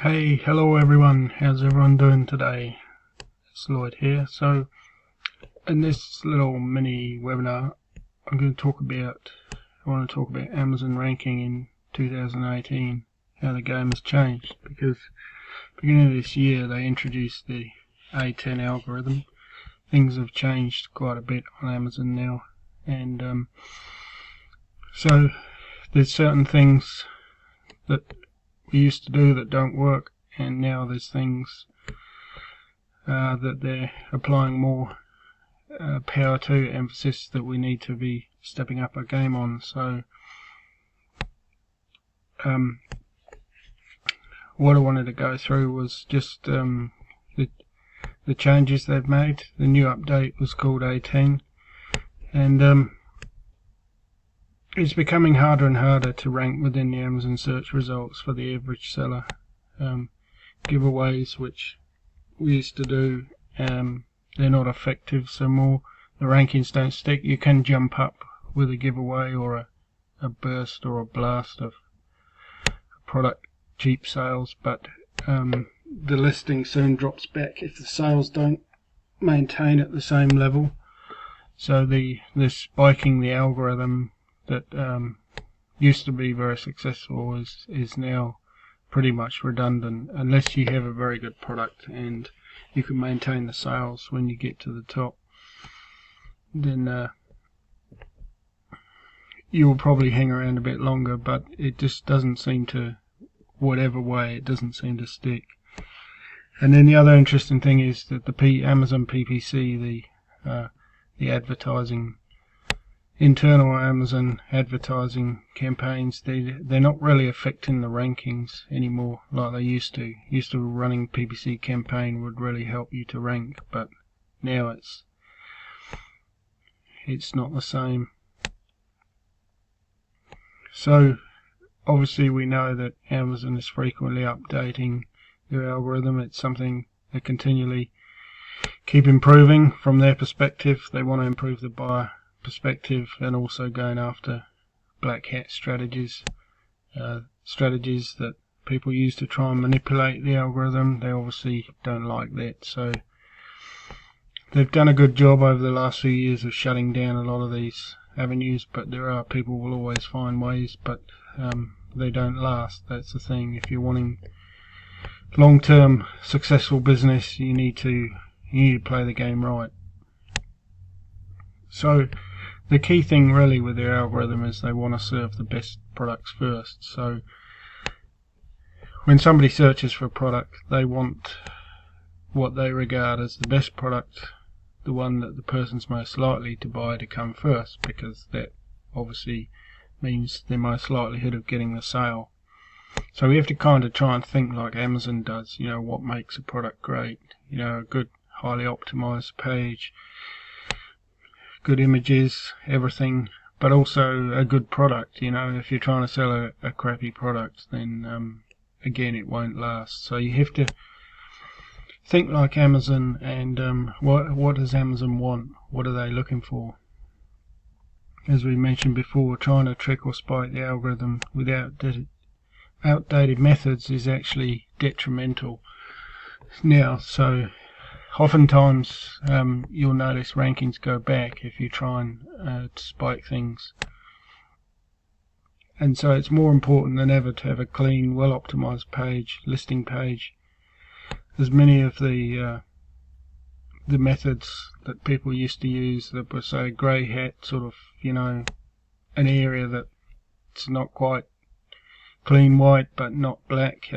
Hey, hello everyone, how's everyone doing today? It's Lloyd here. So in this little mini webinar I want to talk about Amazon ranking in 2018, how the game has changed, because beginning of this year they introduced the A10 algorithm. Things have changed quite a bit on Amazon now, and so there's certain things that we used to do that don't work, and now there's things that they're applying more power to, emphasis that we need to be stepping up our game on. So what I wanted to go through was just the changes they've made. The new update was called A10, and it's becoming harder and harder to rank within the Amazon search results for the average seller. Giveaways, which we used to do, they're not effective, so the rankings don't stick. You can jump up with a giveaway or a burst or a blast of product cheap sales, but the listing soon drops back if the sales don't maintain at the same level. So the spiking the algorithm that used to be very successful is now pretty much redundant, unless you have a very good product and you can maintain the sales when you get to the top. Then you will probably hang around a bit longer, but it just doesn't seem to, whatever way, it doesn't seem to stick. And then the other interesting thing is that the Amazon PPC, the advertising, internal Amazon advertising campaigns, they're not really affecting the rankings anymore like they used to. Running PPC campaign would really help you to rank, but now it's not the same. So obviously we know that Amazon is frequently updating their algorithm. It's something they continually keep improving. From their perspective, they want to improve the buyer perspective, and also going after black hat strategies that people use to try and manipulate the algorithm. They obviously don't like that, so they've done a good job over the last few years of shutting down a lot of these avenues, but people will always find ways, but they don't last. That's the thing. If you're wanting long-term successful business, you need to play the game right. So the key thing really with their algorithm is they want to serve the best products first. So when somebody searches for a product, they want what they regard as the best product, the one that the person's most likely to buy, to come first, because that obviously means their most likelihood of getting the sale. So we have to kind of try and think like Amazon does, what makes a product great, a good highly optimized page, good images, everything, but also a good product. If you're trying to sell a crappy product, then again, it won't last. So you have to think like Amazon, and what does Amazon want? What are they looking for? As we mentioned before, trying to trick or spike the algorithm without outdated methods is actually detrimental now. So oftentimes you'll notice rankings go back if you try and spike things, and so it's more important than ever to have a clean, well optimized listing page. There's many of the methods that people used to use that were, say, grey hat, sort of, an area that's not quite clean white but not black.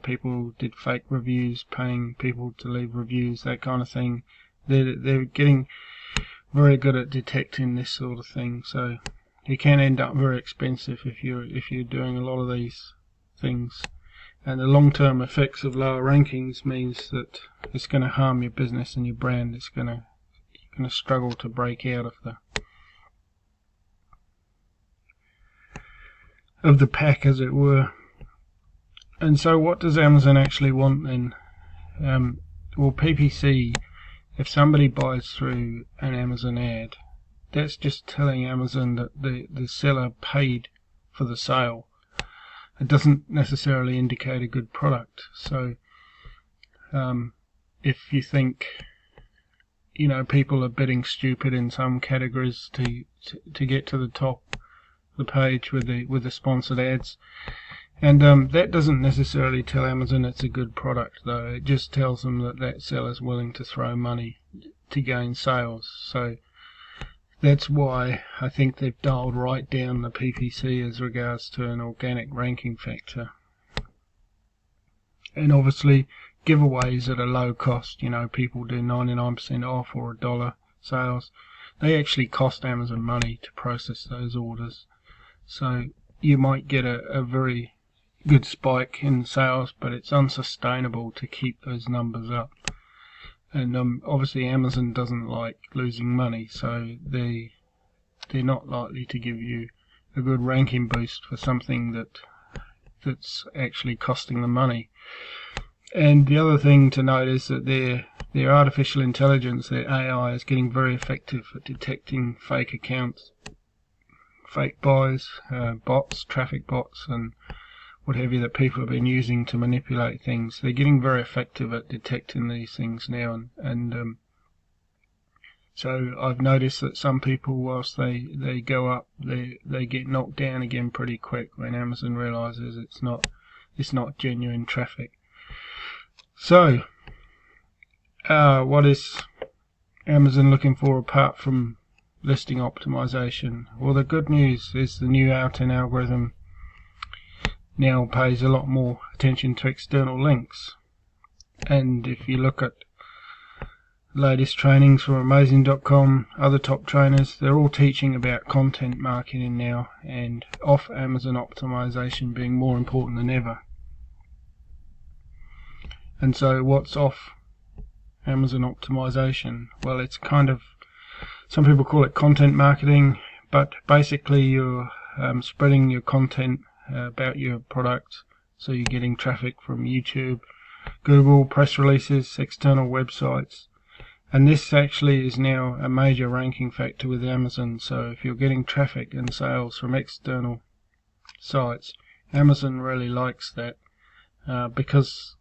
People did fake reviews, paying people to leave reviews, that kind of thing. They're getting very good at detecting this sort of thing. So you can end up very expensive if you're doing a lot of these things. And the long-term effects of lower rankings means that it's going to harm your business and your brand. You're going to struggle to break out of the pack, as it were. And so what does Amazon actually want then? Well, PPC, if somebody buys through an Amazon ad, that's just telling Amazon that the seller paid for the sale. it doesn't necessarily indicate a good product. So if you think, you know, people are bidding stupid in some categories to get to the top of the page with the sponsored ads, and that doesn't necessarily tell Amazon it's a good product, though. It just tells them that that seller's willing to throw money to gain sales. So that's why I think they've dialed right down the PPC as regards to an organic ranking factor. And obviously giveaways at a low cost, you know, people do 99% off or $1 sales. They actually cost Amazon money to process those orders. So you might get a very good spike in sales, but it's unsustainable to keep those numbers up. And obviously Amazon doesn't like losing money, so they're not likely to give you a good ranking boost for something that's actually costing them money. And the other thing to note is that their artificial intelligence, their AI, is getting very effective at detecting fake accounts, fake buys, bots, traffic bots, and what have you that people have been using to manipulate things. They're getting very effective at detecting these things now, and so I've noticed that some people, whilst they go up, they get knocked down again pretty quick when Amazon realizes it's not genuine traffic. So what is Amazon looking for apart from listing optimization? Well, the good news is the new R10 algorithm now pays a lot more attention to external links. And if you look at latest trainings from Amazing.com, other top trainers, they're all teaching about content marketing now, and off Amazon optimization being more important than ever. And so what's off Amazon optimization? Well, it's kind of, some people call it content marketing, but basically you're spreading your content about your product, so you're getting traffic from YouTube, Google, press releases, external websites, and this actually is now a major ranking factor with Amazon. So if you're getting traffic and sales from external sites, Amazon really likes that, because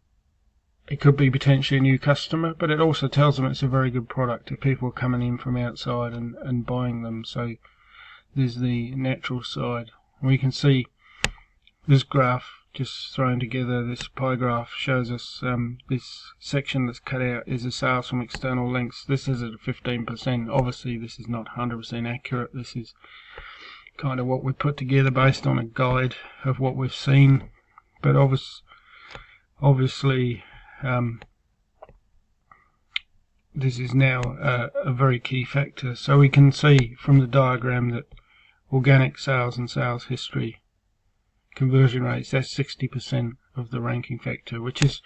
it could be potentially a new customer, but it also tells them it's a very good product if people are coming in from outside and buying them. So there's the natural side. We can see this graph just thrown together, this pie graph shows us this section that's cut out is the sales from external links. This is at 15%. Obviously this is not 100% accurate. This is kind of what we put together based on a guide of what we've seen, but obviously this is now a very key factor. So we can see from the diagram that organic sales and sales history conversion rates, that's 60% of the ranking factor, which is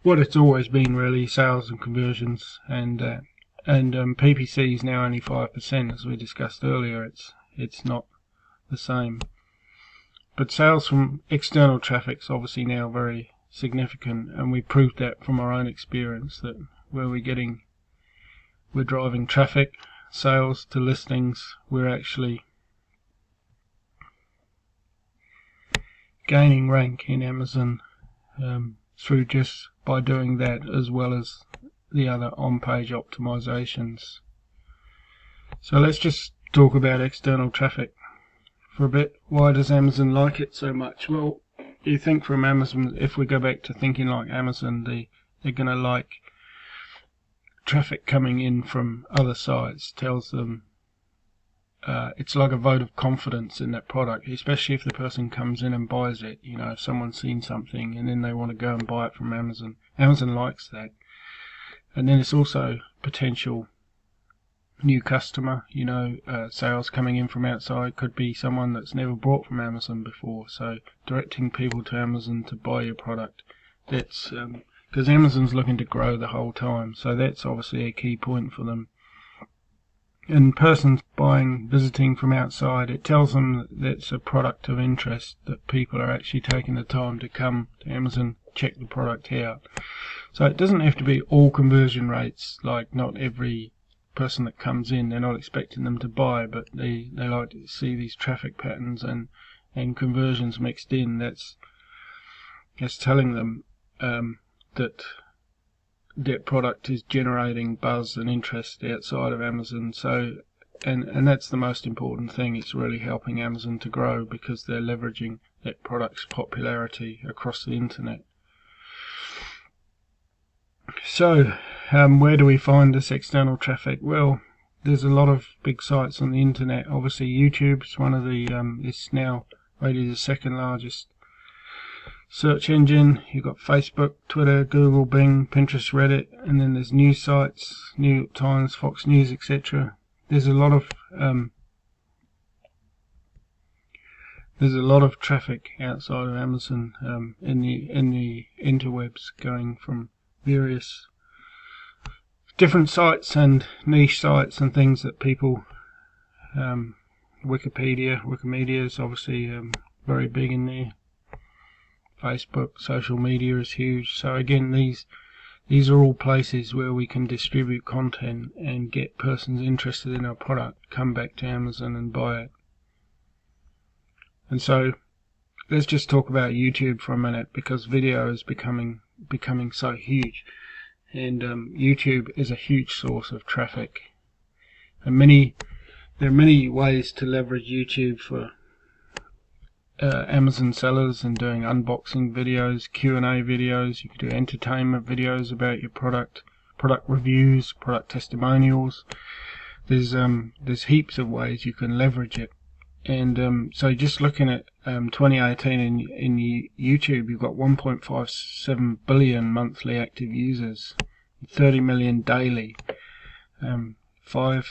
what it's always been really, sales and conversions, and PPC is now only 5%, as we discussed earlier. It's not the same, but sales from external traffic's obviously now very significant, and we proved that from our own experience, that where we're driving traffic, sales to listings, we're actually gaining rank in Amazon through just by doing that, as well as the other on-page optimizations. So let's just talk about external traffic for a bit. Why does Amazon like it so much? Well, you think from Amazon, if we go back to thinking like Amazon, they're going to like traffic coming in from other sites. Tells them it's like a vote of confidence in that product, especially if the person comes in and buys it. You know, if someone's seen something and then they want to go and buy it from Amazon, Amazon likes that. And then it's also potential new customer, you know, sales coming in from outside. Could be someone that's never bought from Amazon before, so directing people to Amazon to buy your product. That's because Amazon's looking to grow the whole time, so that's obviously a key point for them. And persons visiting from outside, it tells them that that's a product of interest, that people are actually taking the time to come to Amazon, check the product out. So it doesn't have to be all conversion rates, like not every person that comes in, they're not expecting them to buy, but they like to see these traffic patterns and and conversions mixed in, that's telling them that their product is generating buzz and interest outside of Amazon. So, and that's the most important thing. It's really helping Amazon to grow because they're leveraging that product's popularity across the internet. So, where do we find this external traffic? Well, there's a lot of big sites on the internet. Obviously, YouTube's one of the is now rated the second largest search engine. You've got Facebook, Twitter, Google, Bing, Pinterest, Reddit, and then there's news sites, New York Times, Fox News, etc. There's a lot of traffic outside of Amazon in the interwebs, going from various different sites and niche sites and things that people Wikimedia is obviously very big in there. Facebook, social media is huge. So again, these are all places where we can distribute content and get persons interested in our product come back to Amazon and buy it. And so let's just talk about YouTube for a minute, because video is becoming so huge, and YouTube is a huge source of traffic, and there are many ways to leverage YouTube for Amazon sellers and doing unboxing videos, Q&A videos. You can do entertainment videos about your product reviews, product testimonials. There's heaps of ways you can leverage it. And so just looking at 2018 in YouTube, you've got 1.57 billion monthly active users, 30 million daily, 5+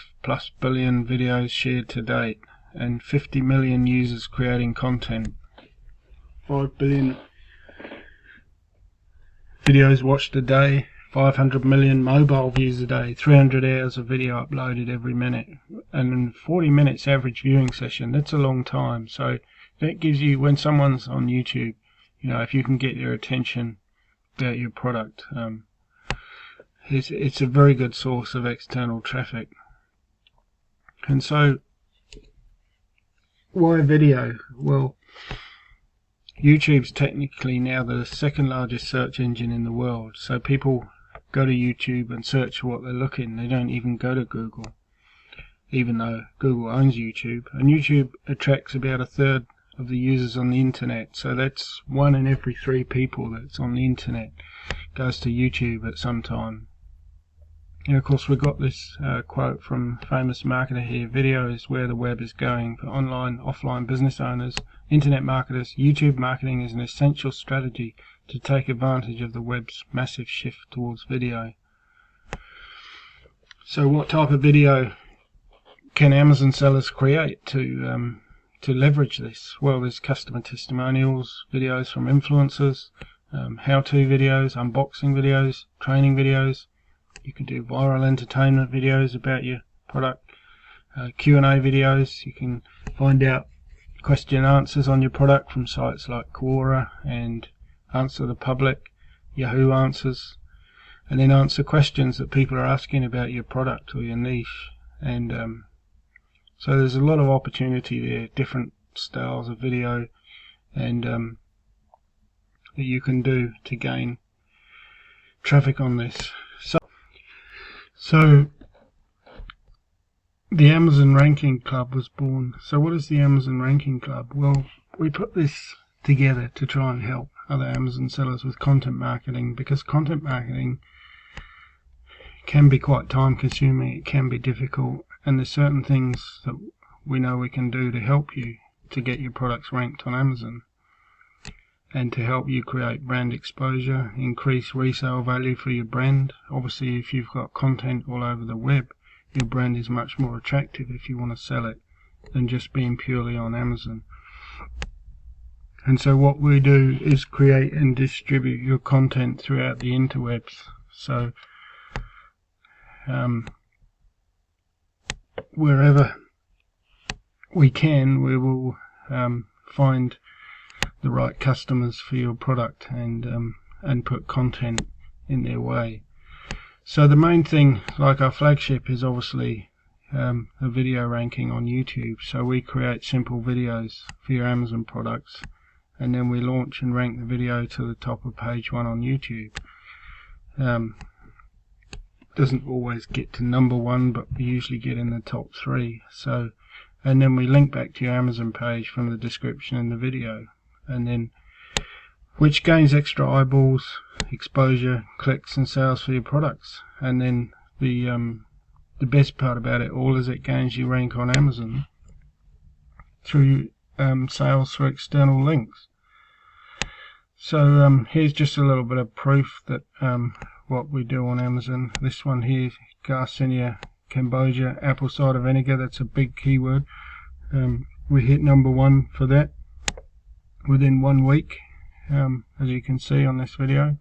billion videos shared to date, and 50 million users creating content, 5 billion videos watched a day, 500 million mobile views a day, 300 hours of video uploaded every minute, and in 40 minutes average viewing session. That's a long time. So that gives you, when someone's on YouTube, you know, if you can get their attention about your product, it's a very good source of external traffic. And so, why video? Well, YouTube's technically now the second largest search engine in the world. So people go to YouTube and search for what they're looking. They don't even go to Google, even though Google owns YouTube. And YouTube attracts about a third of the users on the internet. So that's 1 in every 3 people that's on the internet goes to YouTube at some time. And of course, we've got this quote from a famous marketer here: video is where the web is going. For online, offline business owners, internet marketers, YouTube marketing is an essential strategy to take advantage of the web's massive shift towards video. So what type of video can Amazon sellers create to leverage this? Well, there's customer testimonials, videos from influencers, how-to videos, unboxing videos, training videos. You can do viral entertainment videos about your product, Q&A videos. You can find out question and answers on your product from sites like Quora and Answer the Public, Yahoo Answers, and then answer questions that people are asking about your product or your niche. And so there's a lot of opportunity there, different styles of video, and that you can do to gain traffic on this. So the Amazon Ranking Club was born. So what is the Amazon Ranking Club? Well, we put this together to try and help other Amazon sellers with content marketing, because content marketing can be quite time consuming, it can be difficult, and there's certain things that we know we can do to help you to get your products ranked on Amazon, and to help you create brand exposure, increase resale value for your brand. Obviously, if you've got content all over the web, your brand is much more attractive if you want to sell it than just being purely on Amazon. And so what we do is create and distribute your content throughout the interwebs. So wherever we can, we will find the right customers for your product and put content in their way. So the main thing, like our flagship, is obviously a video ranking on YouTube. So we create simple videos for your Amazon products, and then we launch and rank the video to the top of page 1 on YouTube. Doesn't always get to number 1, but we usually get in the top 3. So, and then we link back to your Amazon page from the description in the video, and then which gains extra eyeballs, exposure, clicks and sales for your products. And then the best part about it all is it gains you rank on Amazon through sales through external links. So here's just a little bit of proof that what we do on Amazon. This one here, Garcinia Cambogia apple cider vinegar, that's a big keyword. We hit number 1 for that within 1 week, as you can see on this video.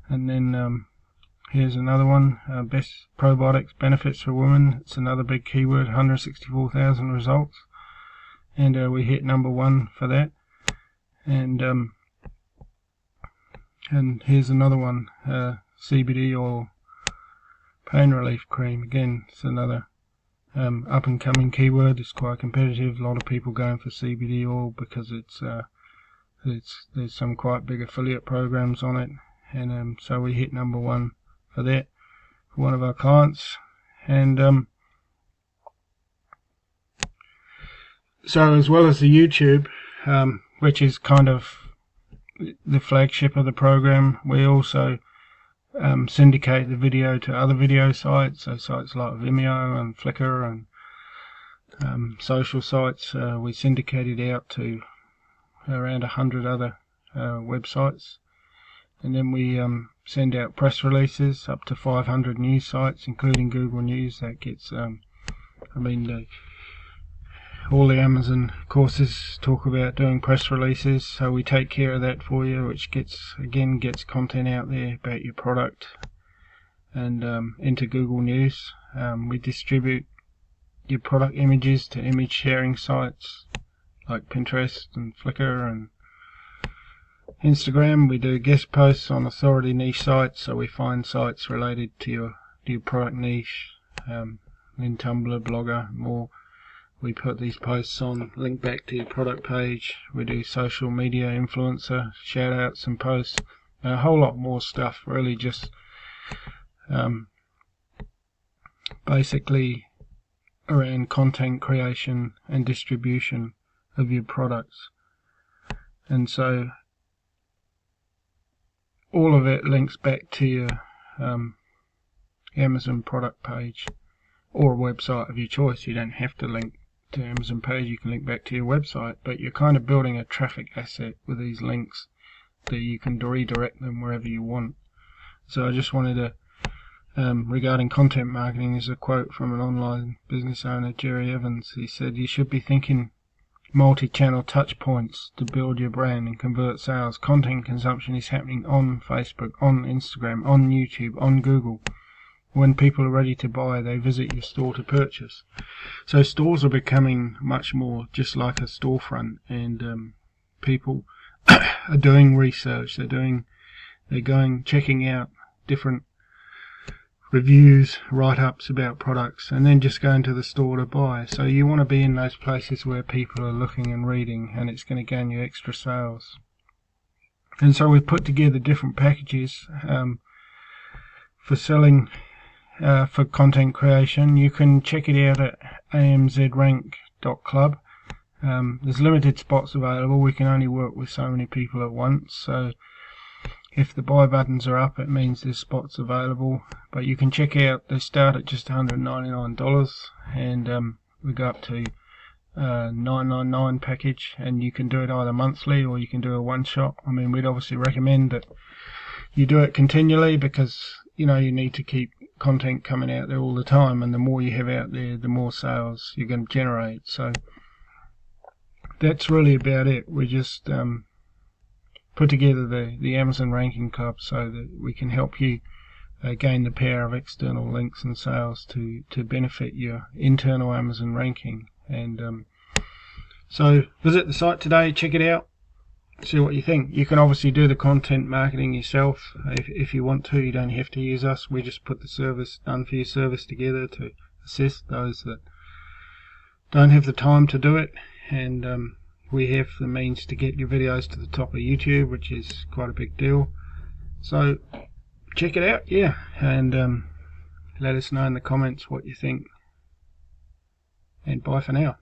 And then here's another one, best probiotics benefits for women. It's another big keyword, 164,000 results, and we hit number 1 for that. And here's another one, CBD oil pain relief cream. Again, it's another up and coming keyword. It's quite competitive. A lot of people going for CBD oil because there's some quite big affiliate programs on it, and so we hit number 1 for that for one of our clients. And so as well as the YouTube, which is kind of the flagship of the program, we also syndicate the video to other video sites, so sites like Vimeo and Flickr and social sites. We syndicate it out to around 100 other websites, and then we send out press releases up to 500 news sites, including Google News. That gets all the Amazon courses talk about doing press releases, so we take care of that for you, which gets content out there about your product and into Google News. We distribute your product images to image sharing sites like Pinterest and Flickr and Instagram. We do guest posts on authority niche sites, so we find sites related to your product niche, in Tumblr, Blogger, more. We put these posts on, link back to your product page. We do social media influencer shout outs and posts, a whole lot more stuff, really just basically around content creation and distribution of your products. And so all of it links back to your Amazon product page or a website of your choice. You don't have to link to Amazon page, you can link back to your website, but you're kind of building a traffic asset with these links that you can redirect them wherever you want. So I just wanted to, regarding content marketing, is a quote from an online business owner, Jerry Evans. He said, "You should be thinking multi-channel touch points to build your brand and convert sales. Content consumption is happening on Facebook, on Instagram, on YouTube, on Google. When people are ready to buy, they visit your store to purchase." So stores are becoming much more just like a storefront, and people are doing research. They're going checking out different reviews, write-ups about products, and then just going to the store to buy. So you want to be in those places where people are looking and reading, and it's going to gain you extra sales. And so we've put together different packages for selling. For content creation. You can check it out at amzrank.club. There's limited spots available. We can only work with so many people at once, so if the buy buttons are up, it means there's spots available. But you can check out, they start at just $199, and we go up to $999 package, and you can do it either monthly or you can do a one-shot. I mean, we'd obviously recommend that you do it continually, because you need to keep content coming out there all the time, and the more you have out there, the more sales you're going to generate. So that's really about it. We just put together the Amazon Ranking Club so that we can help you gain the power of external links and sales to benefit your internal Amazon ranking. And so visit the site today, check it out, see what you think. You can obviously do the content marketing yourself if you want to. You don't have to use us. We just put the service, done for you service together to assist those that don't have the time to do it, and we have the means to get your videos to the top of YouTube, which is quite a big deal. So check it out, yeah, and let us know in the comments what you think, and bye for now.